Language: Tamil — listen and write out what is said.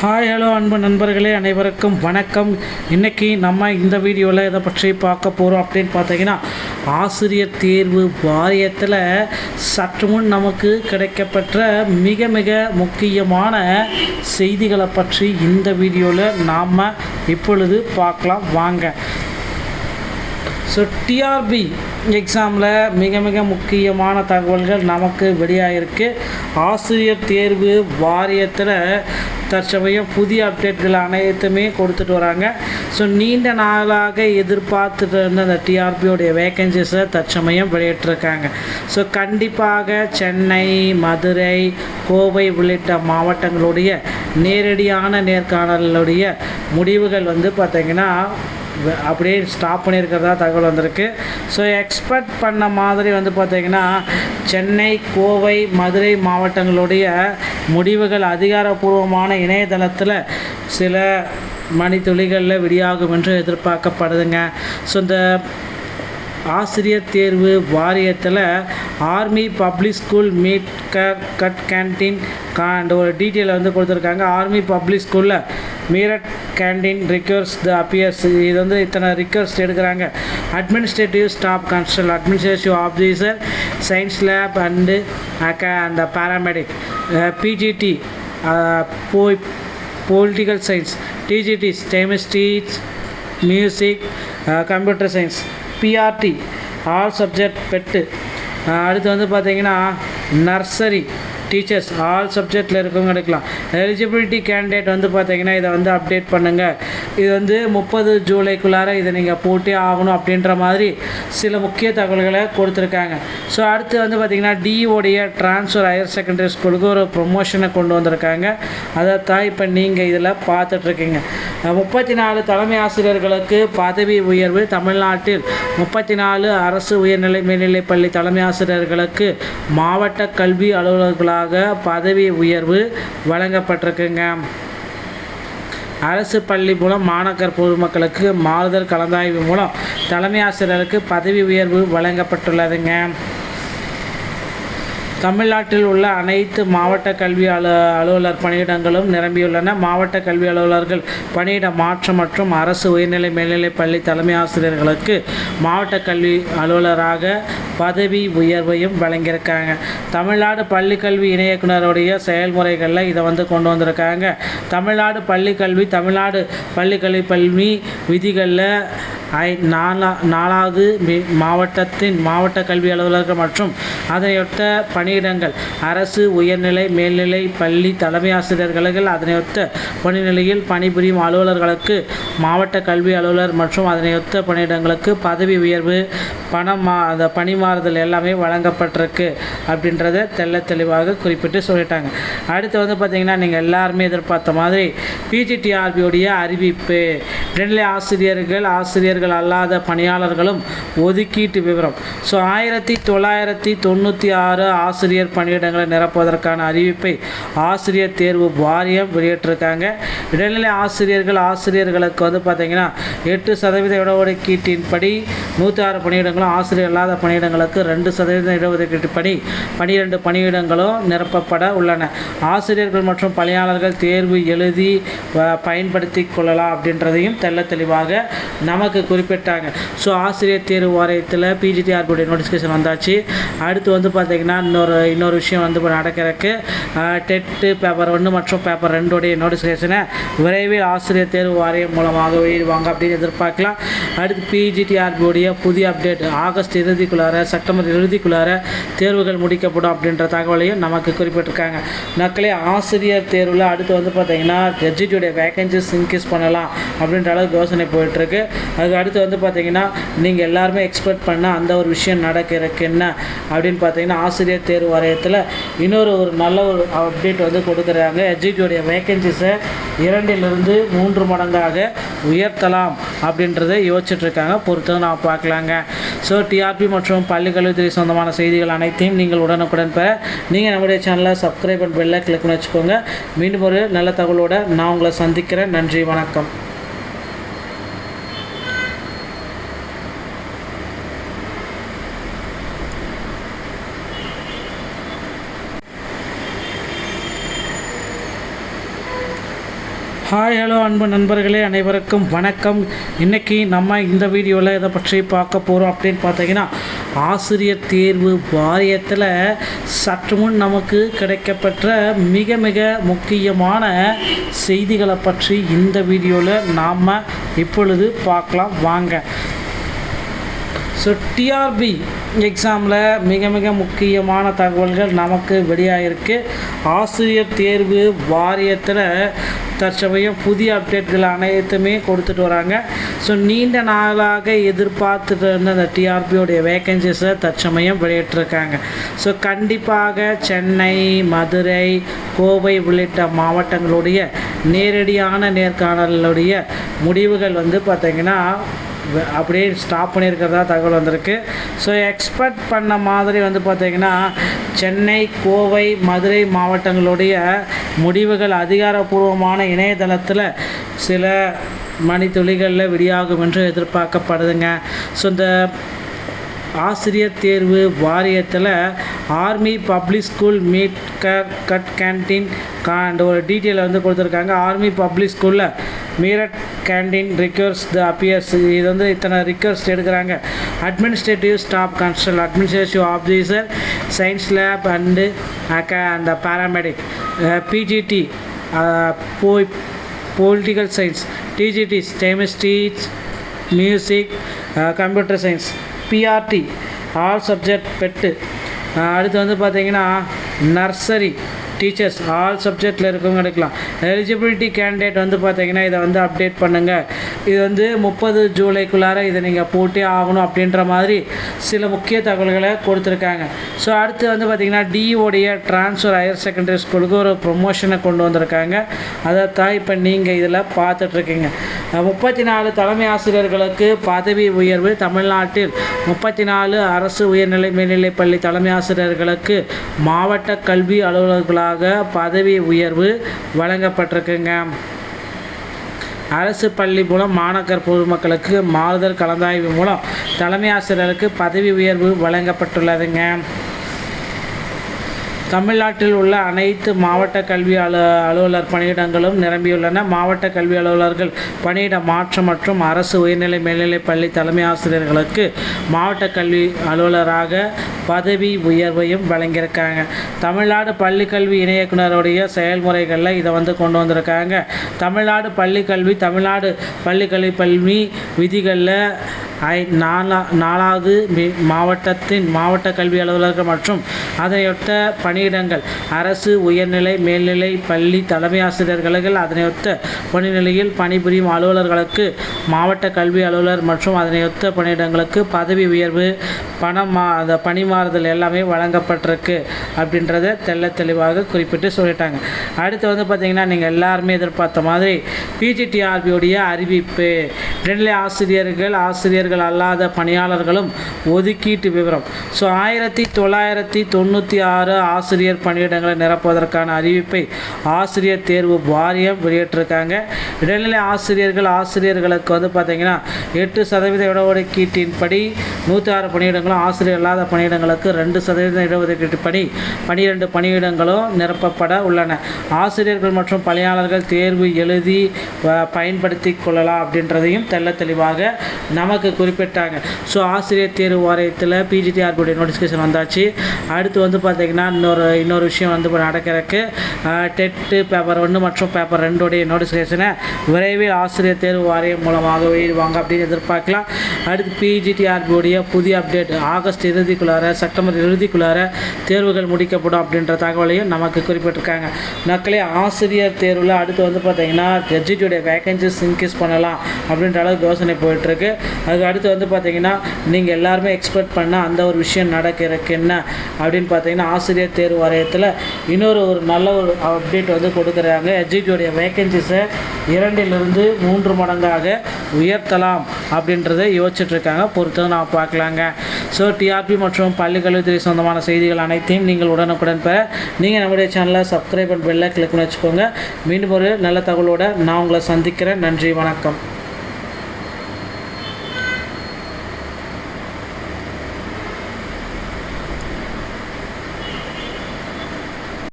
ஹாய் ஹலோ அன்பு நண்பர்களே, அனைவருக்கும் வணக்கம். இன்றைக்கி நம்ம இந்த வீடியோவில் இதை பற்றி பார்க்க போகிறோம் அப்படின்னு பார்த்தீங்கன்னா, ஆசிரியர் தேர்வு வாரியத்தில் சற்று முன் நமக்கு கிடைக்கப்பெற்ற மிக மிக முக்கியமான செய்திகளை பற்றி இந்த வீடியோவில் நாம் இப்பொழுது பார்க்கலாம் வாங்க. ஸோ டிஆர்பி எக்ஸாமில் மிக மிக முக்கியமான தகவல்கள் நமக்கு வெளியாகிருக்கு. ஆசிரியர் தேர்வு வாரியத்தில் தற்சமயம் புதிய அப்டேட்கள் அனைத்துமே கொடுத்துட்டு வராங்க. ஸோ நீண்ட நாளாக எதிர்பார்த்துட்டு இருந்த அந்த டிஆர்பியோடைய வேக்கன்சிஸை தற்சமயம் வெளியிட்டிருக்காங்க. ஸோ கண்டிப்பாக சென்னை, மதுரை, கோவை உள்ளிட்ட மாவட்டங்களுடைய நேரடியான நேர்காணலுடைய முடிவுகள் பார்த்திங்கன்னா அப்படியே ஸ்டாப் பண்ணியிருக்கிறதா தகவல் வந்திருக்கு. ஸோ எக்ஸ்பெக்ட் பண்ண மாதிரி பார்த்திங்கன்னா சென்னை, கோவை, மதுரை மாவட்டங்களுடைய முடிவுகள் அதிகாரப்பூர்வமான இணையதளத்தில் சில மணித்துளிகளில் வெளியாகும் என்று எதிர்பார்க்கப்படுதுங்க. ஸோ இந்த ஆசிரியர் தேர்வு வாரியத்தில் army public school meet cut canteen ஒரு டீட்டெயில் கொடுத்துருக்காங்க. ஆர்மி பப்ளிக் ஸ்கூலில் Meerut canteen request the appears. இது இத்தனை ரிக்வெஸ்ட் எடுக்கிறாங்க. Administrative staff constable, administrative officer, science lab and and paramedic, PGT political science, TGT chemistry, music, computer science, PRT all subject பெட்டு. அடுத்து பார்த்திங்கன்னா நர்சரி டீச்சர்ஸ் ஆல் சப்ஜெக்டில் இருக்கவங்க எடுக்கலாம். எலிஜிபிலிட்டி கேண்டிடேட் பார்த்திங்கன்னா இதை அப்டேட் பண்ணுங்கள். இது 30 ஜூலைக்குள்ளார இதை நீங்கள் போட்டே ஆகணும் அப்படின்ற மாதிரி சில முக்கிய தகவல்களை கொடுத்துருக்காங்க. ஸோ அடுத்து பார்த்திங்கன்னா டிஓடைய ட்ரான்ஸ்ஃபர் ஹையர் செகண்டரி ஸ்கூலுக்கு ஒரு ப்ரொமோஷனை கொண்டு வந்திருக்காங்க. அதைத்தான் இப்போ நீங்கள் இதில் பார்த்துட்ருக்கீங்க. 34 தலைமை ஆசிரியர்களுக்கு பதவி உயர்வு. தமிழ்நாட்டில் 34 அரசு உயர்நிலை மேல்நிலைப் பள்ளி தலைமை ஆசிரியர்களுக்கு மாவட்ட கல்வி அலுவலர்களாக பதவி உயர்வு வழங்கப்பட்டிருக்குங்க. அரசு பள்ளி மூலம் மாணாக்கர் பொதுமக்களுக்கு மாறுதல் கலந்தாய்வு மூலம் தலைமை ஆசிரியருக்கு பதவி உயர்வு வழங்கப்பட்டுள்ளதுங்க. தமிழ்நாட்டில் உள்ள அனைத்து மாவட்ட கல்வி அலுவலர் பணியிடங்களும் நிரம்பியுள்ளன. மாவட்ட கல்வி அலுவலர்கள் பணியிட மாற்றம் மற்றும் அரசு உயர்நிலை மேல்நிலைப் பள்ளி தலைமை ஆசிரியர்களுக்கு மாவட்ட கல்வி அலுவலராக பதவி உயர்வையும் வழங்கியிருக்காங்க. தமிழ்நாடு பள்ளிக்கல்வி இணை இயக்குனருடைய செயல்முறைகளில் இதை கொண்டு வந்திருக்காங்க. தமிழ்நாடு பள்ளிக்கல்வி தமிழ்நாடு பள்ளிக்கல்வி விதிகளில் 4வது மாவட்டத்தின் மாவட்ட கல்வி அலுவலர்கள் மற்றும் அதனையொத்த பணியிடங்கள் அரசு உயர்நிலை மேல்நிலை பள்ளி தலைமை ஆசிரியர்கள் அதனையொத்த பணிநிலையில் பணிபுரியும் அலுவலர்களுக்கு மாவட்ட கல்வி அலுவலர் மற்றும் அதனையொத்த பணியிடங்களுக்கு பதவி உயர்வு அந்த பணி மாறுதல் எல்லாமே வழங்கப்பட்டிருக்கு அப்படின்றத தெளிவாக குறிப்பிட்டு சொல்லிட்டாங்க. அடுத்து பார்த்திங்கன்னா நீங்கள் எல்லாருமே எதிர்பார்த்த மாதிரி பிஜிடிஆர்பியோடைய அறிவிப்பு. இடைநிலை ஆசிரியர்கள் அல்லாத பணியாளர்களும் ஒதுக்கீட்டு விவரம். ஸோ 1996 ஆசிரியர் பணியிடங்களை நிரப்புவதற்கான அறிவிப்பை ஆசிரியர் தேர்வு வாரியம் வெளியிட்டிருக்காங்க. இடைநிலை ஆசிரியர்களுக்கு பார்த்திங்கன்னா 8% இடஒதுக்கீட்டின்படி 106 பணியிடங்களும், ஆசிரியர் அல்லாத பணியிடங்களுக்கு 2% இடஒதுக்கீட்டுப்படி 12 பணியிடங்களும் நிரப்பப்பட உள்ளன. ஆசிரியர்கள் மற்றும் பணியாளர்கள் தேர்வு எழுதி பயன்படுத்தி கொள்ளலாம் அப்படின்றதையும் தெளிவாக நமக்கு குறிப்பிட்டாங்க. ஸோ ஆசிரியர் தேர்வு வாரியத்தில் பிஜிடிஆர்பியுடைய நோட்டிஃபிகேஷன் வந்தாச்சு. அடுத்து பார்த்திங்கன்னா இன்னொரு விஷயம் நடக்கிறதுக்கு டெட்டு பேப்பர் 1 மற்றும் பேப்பர் 2 நோட்டிஃபிகேஷனை விரைவில் ஆசிரியர் தேர்வு வாரியம் மூலமாக வெளியிடுவாங்க அப்படின்னு எதிர்பார்க்கலாம். அடுத்து பிஜிடிஆர்பியுடைய புதிய அப்டேட் ஆகஸ்ட் இறுதிக்குள்ளார செப்டம்பர் இறுதிக்குள்ளார தேர்வுகள் முடிக்கப்படும் அப்படின்ற தகவலையும் நமக்கு குறிப்பிட்டிருக்காங்க. மக்களே, ஆசிரியர் தேர்வில் அடுத்து பார்த்திங்கன்னா ஜட்ஜியோடைய வேக்கன்சிஸ் இன்க்ரீஸ் பண்ணலாம் அப்படின்ற அளவுக்கு யோசனை போயிட்டுருக்கு. அதுக்கு அடுத்து பார்த்திங்கன்னா நீங்கள் எல்லாருமே எக்ஸ்பெக்ட் பண்ண அந்த ஒரு விஷயம் நடக்கிறதுக்கு என்ன அப்படின்னு பார்த்தீங்கன்னா ஆசிரியர் தேர்வு வாரியத்தில் இன்னொரு நல்ல ஒரு அப்டேட் கொடுக்குறாங்க. எஜ்ஜியோடைய வேக்கன்சிஸை 2லிருந்து 3 மடங்காக உயர்த்தலாம் அப்படின்றத யோசிச்சுட்ருக்காங்க. பொறுத்து நான் பார்க்கலாங்க. ஸோ டிஆர்பி மற்றும் பள்ளிக்கல்வித்துறை சொந்தமான செய்திகள் அனைத்தையும் நீங்கள் உடனுக்குடன் பெற நீங்கள் நம்முடைய சேனலை சப்ஸ்கிரைப் அண்ட் பெல்லை கிளிக் பண்ணி வச்சுக்கோங்க. மீண்டும் ஒரு நல்ல தகவலோடு நான் உங்களை சந்திக்கிறேன். நன்றி, வணக்கம். ஹாய் ஹலோ அன்பு நண்பர்களே அனைவருக்கும் வணக்கம். இன்றைக்கி நம்ம இந்த வீடியோவில் இதை பற்றி பார்க்க போகிறோம் அப்படின்னு பார்த்தீங்கன்னா, ஆசிரியர் தேர்வு வாரியத்தில் சற்று முன் நமக்கு கிடைக்கப்பெற்ற மிக மிக முக்கியமான செய்திகளை பற்றி இந்த வீடியோவில் நாம் இப்பொழுது பார்க்கலாம் வாங்க. ஸோ டிஆர்பி எக்ஸாமில் மிக மிக முக்கியமான தகவல்கள் நமக்கு வெளியாகிருக்கு. ஆசிரியர் தேர்வு வாரியத்தில் தற்சமயம் புதிய அப்டேட்கள் அனைத்துமே கொடுத்துட்டு வராங்க. ஸோ நீண்ட நாளாக எதிர்பார்த்துட்டு இருந்த அந்த டிஆர்பியோடைய வேக்கன்சிஸை தற்சமயம் வெளியிட்டிருக்காங்க. ஸோ கண்டிப்பாக சென்னை, மதுரை, கோவை உள்ளிட்ட மாவட்டங்களுடைய நேரடியான நேர்காணலுடைய முடிவுகள் பார்த்திங்கன்னா அப்படியே ஸ்டாப் பண்ணியிருக்கிறதா தகவல் வந்திருக்கு. ஸோ எக்ஸ்பெக்ட் பண்ண மாதிரி பார்த்திங்கன்னா சென்னை, கோவை, மதுரை மாவட்டங்களுடைய முடிவுகள் அதிகாரப்பூர்வமான இணையதளத்தில் சில மணித்துளிகளில் வெளியாகும் என்று எதிர்பார்க்கப்படுதுங்க. ஸோ இந்த ஆசிரியர் தேர்வு வாரியத்தில் army public school meet cut canteen ஒரு டீட்டெயில் கொடுத்துருக்காங்க. ஆர்மி பப்ளிக் ஸ்கூலில் Meerut canteen request the appears இது இத்தனை ரிக்வெஸ்ட் எடுக்கிறாங்க. Administrative staff constable, administrative officer, science lab and அந்த paramedic, PGT political science, TGT chemistry, music, computer science, PRT all subject பெட்டு. அடுத்து பார்த்திங்கன்னா நர்சரி டீச்சர்ஸ் ஆல் சப்ஜெக்டில் இருக்கவங்க எடுக்கலாம். எலிஜிபிலிட்டி கேண்டிடேட் பார்த்திங்கன்னா இதை அப்டேட் பண்ணுங்கள். இது 30 ஜூலைக்குள்ளார இதை நீங்கள் போட்டே ஆகணும் அப்படின்ற மாதிரி சில முக்கிய தகவல்களை கொடுத்துருக்காங்க. ஸோ அடுத்து பார்த்திங்கன்னா டிஓடைய ட்ரான்ஸ்ஃபர் ஹையர் செகண்டரி ஸ்கூலுக்கு ஒரு ப்ரொமோஷனை கொண்டு வந்திருக்காங்க. அதைத்தான் இப்போ நீங்கள் இதில் பார்த்துட்ருக்கீங்க. 34 தலைமை ஆசிரியர்களுக்கு பதவி உயர்வு. தமிழ்நாட்டில் 34 அரசு உயர்நிலை மேல்நிலைப் பள்ளி தலைமை ஆசிரியர்களுக்கு மாவட்ட கல்வி அலுவலர்களாக பதவி உயர்வு வழங்கப்பட்டிருக்குங்க. அரசு பள்ளி மூலம் மாணக்கர் பொதுமக்களுக்கு மாறுதல் கலந்தாய்வு மூலம் தலைமை ஆசிரியருக்கு பதவி உயர்வு வழங்கப்பட்டுள்ளதுங்க. தமிழ்நாட்டில் உள்ள அனைத்து மாவட்ட கல்வி அலுவலர் பணியிடங்களும் நிரம்பியுள்ளன. மாவட்ட கல்வி அலுவலர்கள் பணியிட மாற்றம் மற்றும் அரசு உயர்நிலை மேல்நிலைப் பள்ளி தலைமை ஆசிரியர்களுக்கு மாவட்ட கல்வி அலுவலராக பதவி உயர்வையும் வழங்கியிருக்காங்க. தமிழ்நாடு பள்ளிக்கல்வி இணை இயக்குனருடைய செயல்முறைகளில் இதை கொண்டு வந்திருக்காங்க. தமிழ்நாடு பள்ளிக்கல்வி தமிழ்நாடு பள்ளி விதிகளில் 4வது மாவட்டத்தின் மாவட்ட கல்வி அலுவலர்கள் மற்றும் அதனையொத்த பணியிடங்கள் அரசு உயர்நிலை மேல்நிலை பள்ளி தலைமை ஆசிரியர்கள் அதனையொத்த பணிநிலையில் பணிபுரியும் அலுவலர்களுக்கு மாவட்ட கல்வி அலுவலர் மற்றும் அதனையொத்த பணியிடங்களுக்கு பதவி உயர்வு அந்த பணி மாறுதல் எல்லாமே வழங்கப்பட்டிருக்கு அப்படின்றத தெளிவாக குறிப்பிட்டு சொல்லிட்டாங்க. அடுத்து பார்த்திங்கன்னா நீங்கள் எல்லாருமே எதிர்பார்த்த மாதிரி பிஜிடிஆர்பியோடைய அறிவிப்பு. இடைநிலை ஆசிரியர்கள் அல்லாத பணியாளர்களும் ஒதுக்கீட்டு விவரம். ஸோ 1996 ஆசிரியர் பணியிடங்களை நிரப்புவதற்கான அறிவிப்பை ஆசிரியர் தேர்வு வாரியம் வெளியிட்டிருக்காங்க. இடைநிலை ஆசிரியர்களுக்கு பார்த்திங்கன்னா 8% இடஒதுக்கீட்டின்படி 106 பணியிடங்களும், ஆசிரியர் அல்லாத பணியிடங்களுக்கு 2% இடஒதுக்கீட்டுப்படி 12 பணியிடங்களும் நிரப்பப்பட உள்ளன. ஆசிரியர்கள் மற்றும் பணியாளர்கள் தேர்வு எழுதி பயன்படுத்தி கொள்ளலாம் அப்படின்றதையும் தெளிவாக நமக்கு குறிப்பிட்டாங்க. ஸோ ஆசிரியர் தேர்வு வாரியத்தில் பிஜிடிஆர்பியுடைய நோட்டிஃபிகேஷன் வந்தாச்சு. அடுத்து பார்த்திங்கன்னா இன்னொரு விஷயம் நடக்கிறதுக்கு டெட்டு பேப்பர் 1 மற்றும் பேப்பர் 2 நோட்டிஃபிகேஷனை விரைவில் ஆசிரியர் தேர்வு வாரியம் மூலமாக வெளியிடுவாங்க அப்படின்னு எதிர்பார்க்கலாம். அடுத்து பிஜிடிஆர்பியுடைய புதிய அப்டேட் ஆகஸ்ட் இறுதிக்குள்ளார செப்டம்பர் இறுதிக்குள்ளார தேர்வுகள் முடிக்கப்படும் அப்படின்ற தகவலையும் நமக்கு குறிப்பிட்டிருக்காங்க. மக்களே, ஆசிரியர் தேர்வில் அடுத்து பார்த்திங்கன்னா ஜட்ஜியோடைய வேகன்சிஸ் இன்க்ரீஸ் பண்ணலாம் அப்படின்ற அளவுக்கு யோசனை போயிட்டுருக்கு. அதுக்கு அடுத்து பார்த்திங்கன்னா நீங்கள் எல்லாருமே எக்ஸ்பெக்ட் பண்ண அந்த ஒரு விஷயம் நடக்கிறதுக்கு என்ன அப்படின்னு பார்த்தீங்கன்னா ஆசிரியர் தேர்வு வாரியத்தில் இன்னொரு நல்ல ஒரு அப்டேட் கொடுக்குறாங்க. எஜ்ஜியோடைய வேகன்சிஸை 2லிருந்து 3 மடங்காக உயர்த்தலாம் அப்படின்றத யோசிச்சுட்ருக்காங்க. பொறுத்து நான் பார்க்கலாங்க. ஸோ டிஆர்பி மற்றும் பள்ளிக்கல்வித்துறை சொந்தமான செய்திகள் அனைத்தையும் நீங்கள் உடனுக்குடன் பெற நீங்கள் நம்முடைய சேனலை சப்ஸ்கிரைப் அண்ட் பெல்லை கிளிக் பண்ணி வச்சுக்கோங்க. மீண்டும் ஒரு நல்ல தகவலோடு நான் உங்களை சந்திக்கிறேன். நன்றி, வணக்கம்.